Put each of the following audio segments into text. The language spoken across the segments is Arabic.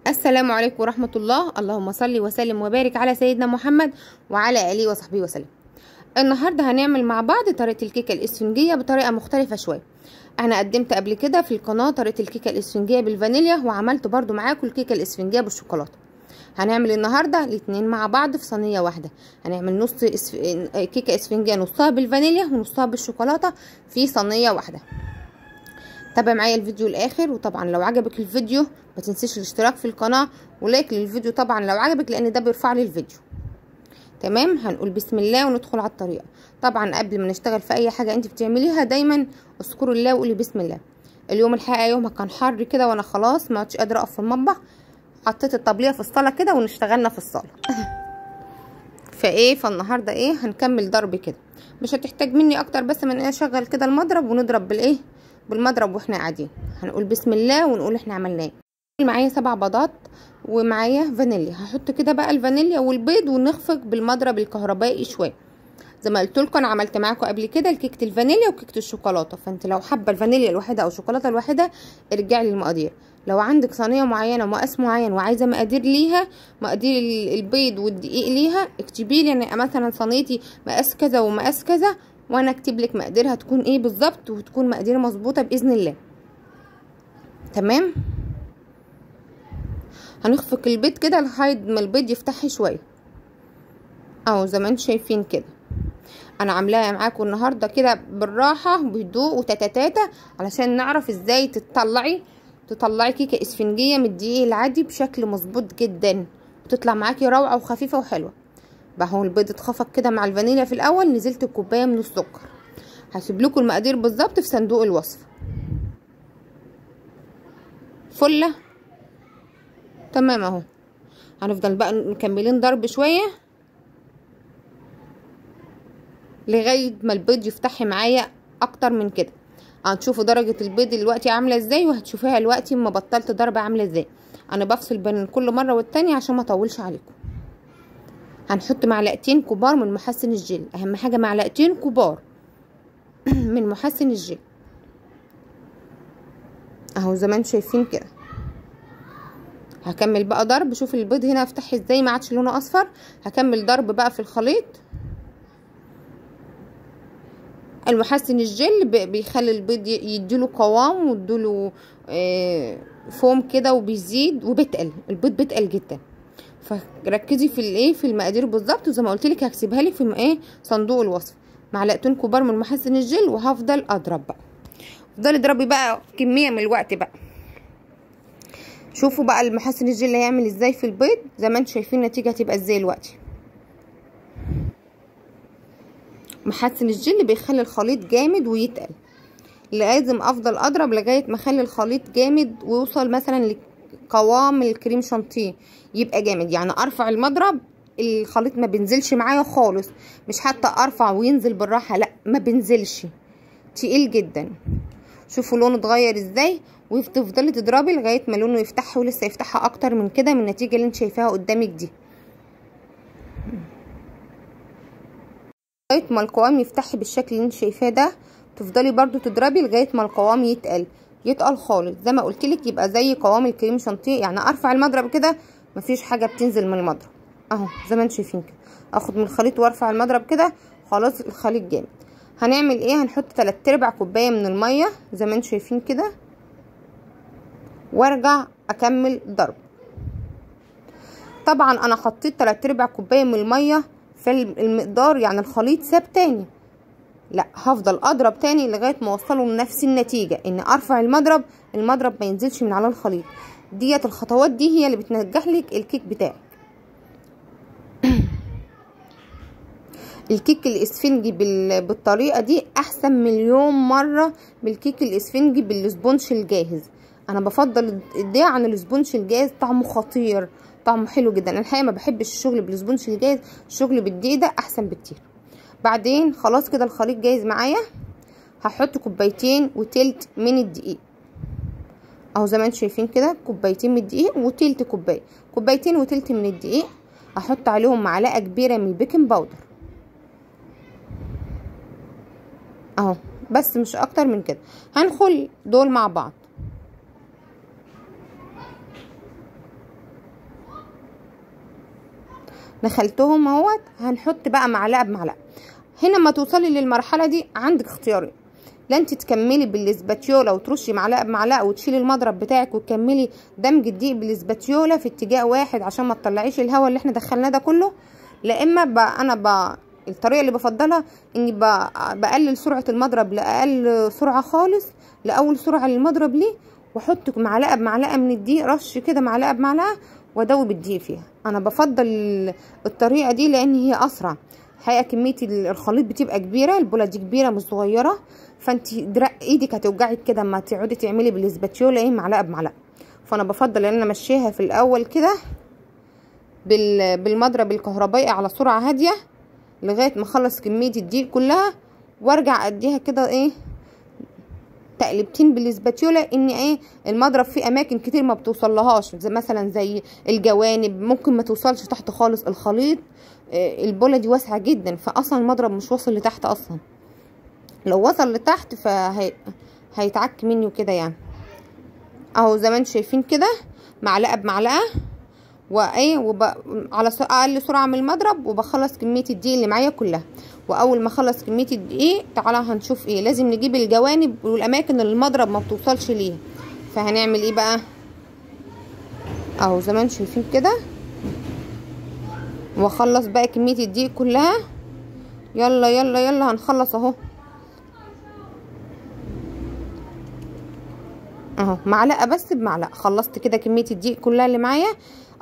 السلام عليكم ورحمة الله. اللهم صل وسلم وبارك على سيدنا محمد وعلى آله وصحبه وسلم. النهاردة هنعمل مع بعض طريقة الكيكة الإسفنجية بطريقة مختلفة شوية. أنا قدمت قبل كده في القناة طريقة الكيكة الإسفنجية بالفانيليا، وعملت برضو معاكم الكيكة الإسفنجية بالشوكولاتة. هنعمل النهاردة الاتنين مع بعض في صينية واحدة. هنعمل نص كيكة إسفنجية، نصها بالفانيليا ونصها بالشوكولاتة في صينية واحدة. تابع معايا الفيديو الاخر، وطبعا لو عجبك الفيديو ما تنسيش الاشتراك في القناه ولايك للفيديو طبعا لو عجبك، لان ده بيرفع لي الفيديو. تمام، هنقول بسم الله وندخل على الطريقه. طبعا قبل ما نشتغل في اي حاجه انت بتعمليها دايما اذكروا الله وقولي بسم الله. اليوم الحقيقه يومها كان حر كده، وانا خلاص ما عدتش قادره اقف في المطبخ، حطيت الطبليه في الصاله كده ونشتغلنا في الصاله. فالنهارده هنكمل ضرب كده. مش هتحتاج مني اكتر بس من اشغل كده المضرب ونضرب بالمضرب واحنا قاعدين. هنقول بسم الله ونقول احنا عملنا ايه. معايا 7 بيضات ومعايا فانيليا. هحط كده بقى الفانيليا والبيض ونخفق بالمضرب الكهربائي شويه. زي ما قلت لكم انا عملت معاكم قبل كده الكيكه الفانيليا وكيكه الشوكولاته، فانت لو حابه الفانيليا الواحده او الشوكولاته الواحده ارجعي للمقادير. لو عندك صينيه معينه ومقاس معين وعايزه مقادير ليها، مقادير البيض والدقيق ليها، اكتبي لي انا مثلا صينيتي مقاس كذا ومقاس كذا، وانا اكتب لك مقاديرها تكون ايه بالظبط، وتكون مقادير مظبوطه باذن الله. تمام، هنخفق البيض كده لحد ما البيض يفتح شويه اهو زي ما انتم شايفين كده. انا عاملاها معاكم النهارده كده بالراحه بهدوء وتتاتاتا علشان نعرف ازاي تطلعي كيكه اسفنجيه من الدقيق العادي بشكل مظبوط جدا، وتطلع معاكي روعه وخفيفه وحلوه. بقى هو البيض اتخفق كده مع الفانيليا في الاول، نزلت بكوبايه من السكر. هسيب لكم المقادير بالظبط في صندوق الوصف. فله تمام اهو. هنفضل بقى مكملين ضرب شويه لغايه ما البيض يفتح معايا اكتر من كده. هتشوفوا درجه البيض دلوقتي عامله ازاي، وهتشوفيها دلوقتي اما بطلت ضرب عامله ازاي. انا بفصل بين كل مره والتانيه عشان ما اطولش عليكم. هنحط معلقتين كبار من محسن الجل، اهم حاجه معلقتين كبار من محسن الجل اهو زي ما انتم شايفين كده. هكمل بقى ضرب. شوف البيض هنا افتح ازاي ما عادش لونه اصفر. هكمل ضرب بقى في الخليط. المحسن الجل بيخلي البيض يديله قوام ويديله فوم كده، وبيزيد وبيتقل البيض، بيتقل جدا. فركزي في المقادير بالظبط، وزي ما قلت لك هكسبها لك في صندوق الوصف. معلقتين كبار من محسن الجل، وهفضل اضرب بقى. افضلي اضربي بقى كميه من الوقت بقى. شوفوا بقى المحسن الجل هيعمل ازاي في البيض، زي ما انتم شايفين النتيجه هتبقى ازاي دلوقتي. محسن الجل بيخلي الخليط جامد ويتقل. لازم افضل اضرب لغايه ما اخلي الخليط جامد ويوصل مثلا لقوام الكريم شانتيه، يبقى جامد. يعني ارفع المضرب الخليط ما بينزلش معايا خالص، مش حتى ارفع وينزل بالراحه، لا ما بينزلش، تقيل جدا. شوفوا لونه اتغير ازاي، وتفضلي تضربي لغايه ما لونه يفتح، ولسه يفتحها اكتر من كده من النتيجه اللي انت شايفاها قدامك دي، لغايه ما القوام يفتح بالشكل اللي انت شايفاه ده. تفضلي برضو تضربي لغايه ما القوام يتقل خالص، زي ما قلت لك يبقى زي قوام الكريم شانتيه. يعني ارفع المضرب كده مفيش حاجه بتنزل من المضرب اهو زي ما انتم شايفين كده. اخد من الخليط وارفع المضرب كده، خلاص الخليط جامد. هنعمل هنحط 3/4 كوبايه من الميه زي ما انتم شايفين كده، وارجع اكمل ضرب. طبعا انا حطيت 3/4 كوبايه من الميه في المقدار، يعني الخليط ساب تاني، لا هفضل اضرب تاني لغايه ما اوصله لنفس النتيجه، ان ارفع المضرب ما ينزلش من على الخليط. ديت الخطوات دي هي اللي بتنجح لك الكيك بتاعك. الكيك الاسفنجي بالطريقه دي احسن مليون مره من الكيك الاسفنجي بالسبونش الجاهز. انا بفضل ده عن السبونش الجاهز، طعمه خطير، طعمه حلو جدا. انا الحقيقه ما بحبش الشغل بالسبونش الجاهز، الشغل بالدقيق ده احسن بكتير. بعدين خلاص كده الخليط جاهز معايا. هحط 2.5 كوباية من الدقيق اهو زي ما انتم شايفين كده، 2 كوباية من الدقيق وتلت كوبايه، 2.5 كوباية من الدقيق. هحط عليهم معلقه كبيره من البيكنج باودر اهو، بس مش اكتر من كده. هنخل دول مع بعض نخلتهم اهوت. هنحط بقى معلقه بمعلقه. هنا ما توصلي للمرحله دي عندك اختيارين، لا انت تكملي بالاسباتيولا وترشي معلقه بمعلقه وتشيلي المضرب بتاعك وتكملي دمج الدقيق بالاسباتيولا في اتجاه واحد عشان ما تطلعيش الهواء اللي احنا دخلناه ده كله. لا اما انا الطريقه اللي بفضلها اني بقلل سرعه المضرب لاقل سرعه خالص، لاول سرعه للمضرب ليه، واحط معلقه بمعلقه من الدقيق، رش كده معلقه بمعلقه وادوب الدقيق فيها. انا بفضل الطريقه دي لان هي اسرع. الحقيقه كميه الخليط بتبقى كبيره، البوله دي كبيره مش صغيره، فانت ايدك هتوجعك كده اما تقعدي تعملي بالاسباتيولا ايه معلقه بمعلقه. فانا بفضل ان انا امشيها في الاول كده بالمضرب الكهربائي على سرعه هاديه لغايه ما اخلص كميه الدقيق كلها، وارجع اديها كده ايه تقلبتين بالاسباتيولا. ان ايه المضرب في اماكن كتير ما بتوصلهاش، زي مثلا زي الجوانب، ممكن ما توصلش تحت خالص الخليط. البوله دي واسعه جدا، فاصلا المضرب مش واصل لتحت اصلا. لو وصل لتحت هيتعك مني وكده يعني. اهو زي ما انتم شايفين كده معلقه بمعلقه وايه على اقل سرعه من المضرب، وبخلص كميه الدقيق اللي معايا كلها. واول ما اخلص كميه الدقيق تعالى هنشوف ايه، لازم نجيب الجوانب والاماكن اللي المضرب ما بتوصلش ليها. فهنعمل ايه بقى اهو زي ما انتم شايفين كده، واخلص بقى كميه الدقيق كلها. يلا يلا يلا هنخلص اهو. اهو معلقه بس بمعلقه خلصت كده كميه الدقيق كلها اللي معايا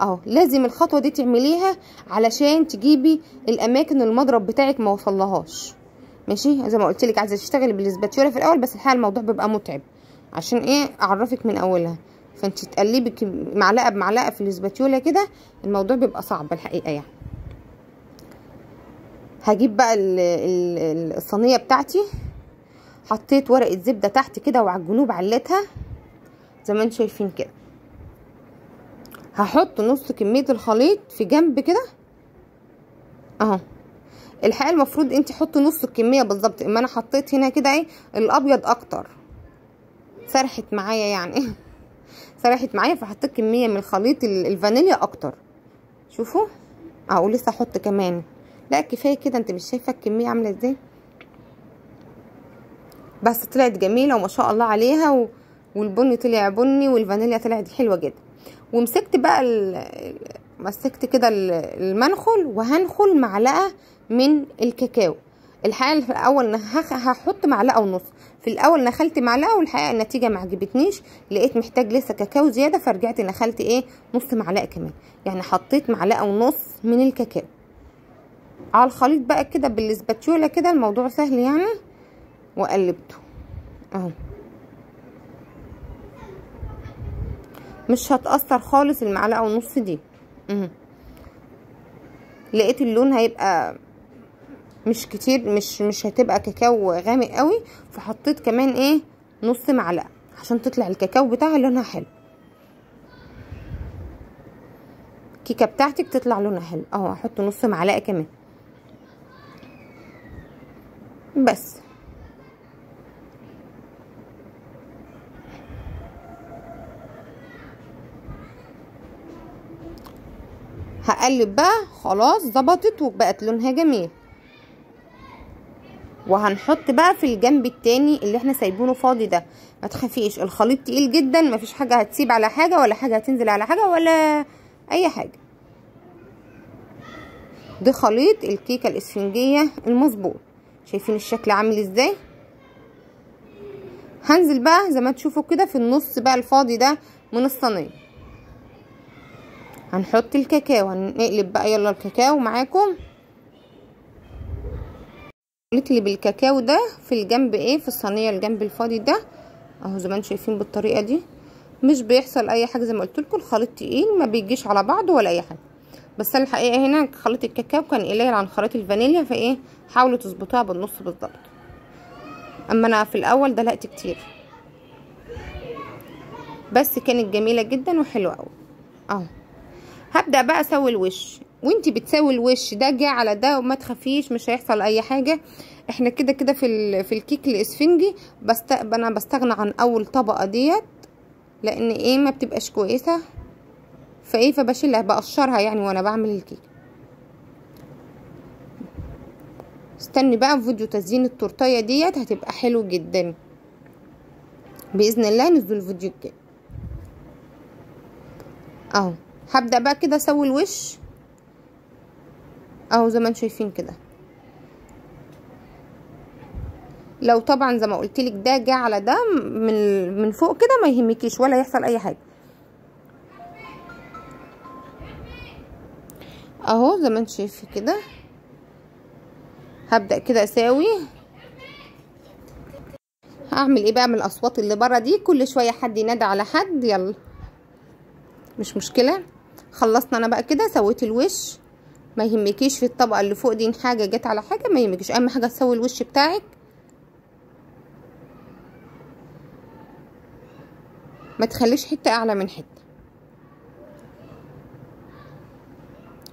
اهو. لازم الخطوه دي تعمليها علشان تجيبي الاماكن المضرب بتاعك ما وصلهاش، ماشي؟ زي ما قلت لك عايزه تشتغلي بالاسباتيولا في الاول، بس الحقيقه الموضوع بيبقى متعب عشان ايه اعرفك من اولها. فانت تقلبي معلقه بمعلقه في الاسباتيولا كده، الموضوع بيبقى صعب الحقيقه يعني. هجيب بقى الصينيه بتاعتي، حطيت ورقه زبده تحت كده وعلى الجنوب علتها زي ما انتم شايفين كده. هحط نص كميه الخليط في جنب كده اهو. الحقيقه المفروض انت حطي نص الكميه بالظبط، اما انا حطيت هنا كده ايه الابيض اكتر، سرحت معايا يعني سرحت معايا، فحطيت كميه من الخليط الفانيليا اكتر. شوفوا اهو لسه احط كمان، لا كفايه كده. انت مش شايفه الكميه عامله ازاي؟ بس طلعت جميله وما شاء الله عليها، والبني طلع بني والفانيليا طلعت حلوه جدا. ومسكت بقى مسكت كده المنخل، وهنخل معلقه من الكاكاو. الحقيقه في الاول هحط معلقه ونص، في الاول نخلت معلقه والحقيقه النتيجه ما عجبتنيش، لقيت محتاج لسه كاكاو زياده، فرجعت نخلت ايه نص معلقه كمان، يعني حطيت معلقه ونص من الكاكاو على الخليط بقى كده بالاسباتيولا كده. الموضوع سهل يعني، وقلبته اهو. مش هتأثر خالص المعلقه ونص دي. لقيت اللون هيبقى مش كتير، مش هتبقى كاكاو غامق قوي، فحطيت كمان ايه نص معلقه عشان تطلع الكاكاو بتاعها لونها حلو. الكيكه بتاعتك تطلع لونها حلو اهو. هحط نص معلقه كمان بس. هقلب بقى خلاص ظبطت وبقت لونها جميل. وهنحط بقى في الجنب التاني اللي احنا سايبينه فاضي ده. ما تخافيش الخليط تقيل جدا، مفيش حاجه هتسيب على حاجه ولا حاجه هتنزل على حاجه ولا اي حاجه. ده خليط الكيكه الاسفنجيه المظبوط. شايفين الشكل عامل ازاي؟ هنزل بقى زي ما تشوفوا كده في النص بقى الفاضي ده من الصينيه. هنحط الكاكاو، هنقلب بقى يلا الكاكاو معاكم. نقلب الكاكاو ده في الجنب ايه في الصينيه الجنب الفاضي ده اهو زي ما انتم شايفين بالطريقه دي. مش بيحصل اي حاجه، زي ما قلت لكم الخليط تقيل ما بيجيش على بعضه ولا اي حاجه، بس انا الحقيقه هنا خليط الكاكاو كان قليل عن خليط الفانيليا، فايه حاولوا تظبطوها بالنص بالظبط. اما انا في الاول دلقت كتير، بس كانت جميله جدا وحلوه قوي اهو. هبدا بقى اسوي الوش، وانتي بتسوي الوش ده جه على ده وما تخافيش مش هيحصل اي حاجه. احنا كده كده في الكيك الاسفنجي انا بستغنى عن اول طبقه ديت، لان ايه ما بتبقاش كويسه، فايه فبشيلها بقشرها يعني وانا بعمل الكيك. واستني بقى في فيديو تزيين التورتايه ديت، هتبقى حلو جدا باذن الله. نزل الفيديو الجاي اهو. هبدا بقى كده اسوي الوش اهو زي ما انتم شايفين كده. لو طبعا زي ما قلتلك ده جه على ده من فوق كده ما يهمكيش ولا يحصل اي حاجه اهو زي ما انت شايفه كده. هبدا كده اساوي. هعمل ايه بقى من الاصوات اللي بره دي؟ كل شويه حد ينادي على حد، يلا مش مشكله. خلصنا انا بقى كده، سويت الوش. ما يهمكيش في الطبقه اللي فوق دي ان حاجه جت على حاجه، ما يهمكيش، اهم حاجه تسوي الوش بتاعك. ما تخليش حته اعلى من حته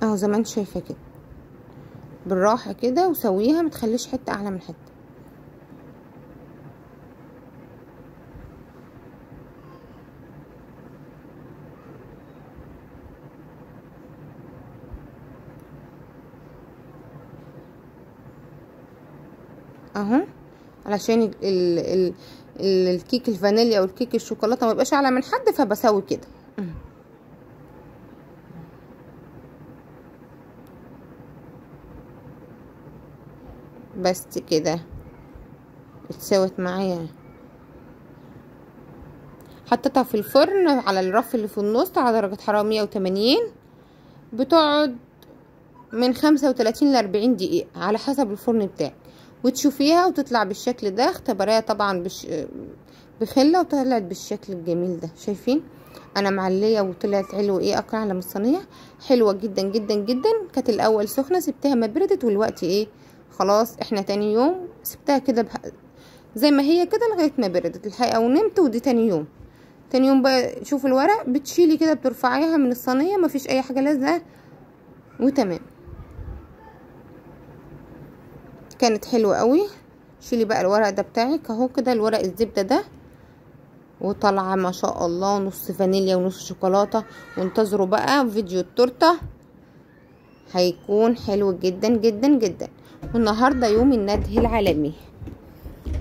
اهو زي ما انت شايفه كده. بالراحه كده وسويها، ما تخليش حته اعلى من حته. اهو علشان الكيك الفانيليا او الكيك الشوكولاته ما يبقاش اعلى من حد، فبسوي كده. بس كده اتسوت معايا. حطيتها في الفرن على الرف اللي في النص على درجه حراره 180. بتقعد من 35 ل 40 دقيقه على حسب الفرن بتاعك، وتشوفيها وتطلع بالشكل ده. اختبريها طبعا بخله وطلعت بالشكل الجميل ده. شايفين انا معليه وطلعت حلوه ايه، اقرع على الصينيه. حلوه جدا جدا جدا. كانت الاول سخنه سبتها ما بردت، والوقت ايه خلاص احنا تاني يوم سبتها كده زي ما هي كده لغايه ما بردت الحقيقه ونمت. ودي تاني يوم. تاني يوم بقى شوف الورق، بتشيلي كده بترفعيها من الصينيه، مفيش اي حاجه لازقه وتمام. كانت حلوه قوي. شيلي بقى الورق ده بتاعك اهو كده، الورق الزبده ده، وطالعه ما شاء الله نص فانيليا ونص شوكولاته. وانتظروا بقى فيديو التورته، هيكون حلو جدا جدا جدا. والنهارده يوم النده العالمي.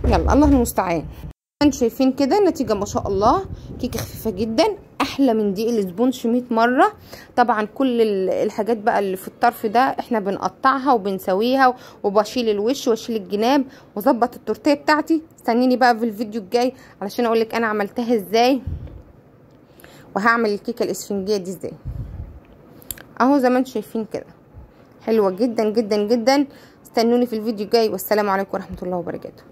يلا الله المستعان. انتوا شايفين كده النتيجه ما شاء الله. كيكه خفيفه جدا، احلى من دقيق الاسبونج 100 مره. طبعا كل الحاجات بقى اللي في الطرف ده احنا بنقطعها وبنسويها، وبشيل الوش واشيل الجناب واظبط التورتيه بتاعتي. استنيني بقى في الفيديو الجاي علشان اقولك انا عملتها ازاي، وهعمل الكيكه الاسفنجيه دي ازاي اهو زي ما انتوا شايفين كده. حلوه جدا جدا جدا. استنوني في الفيديو الجاي، والسلام عليكم ورحمه الله وبركاته.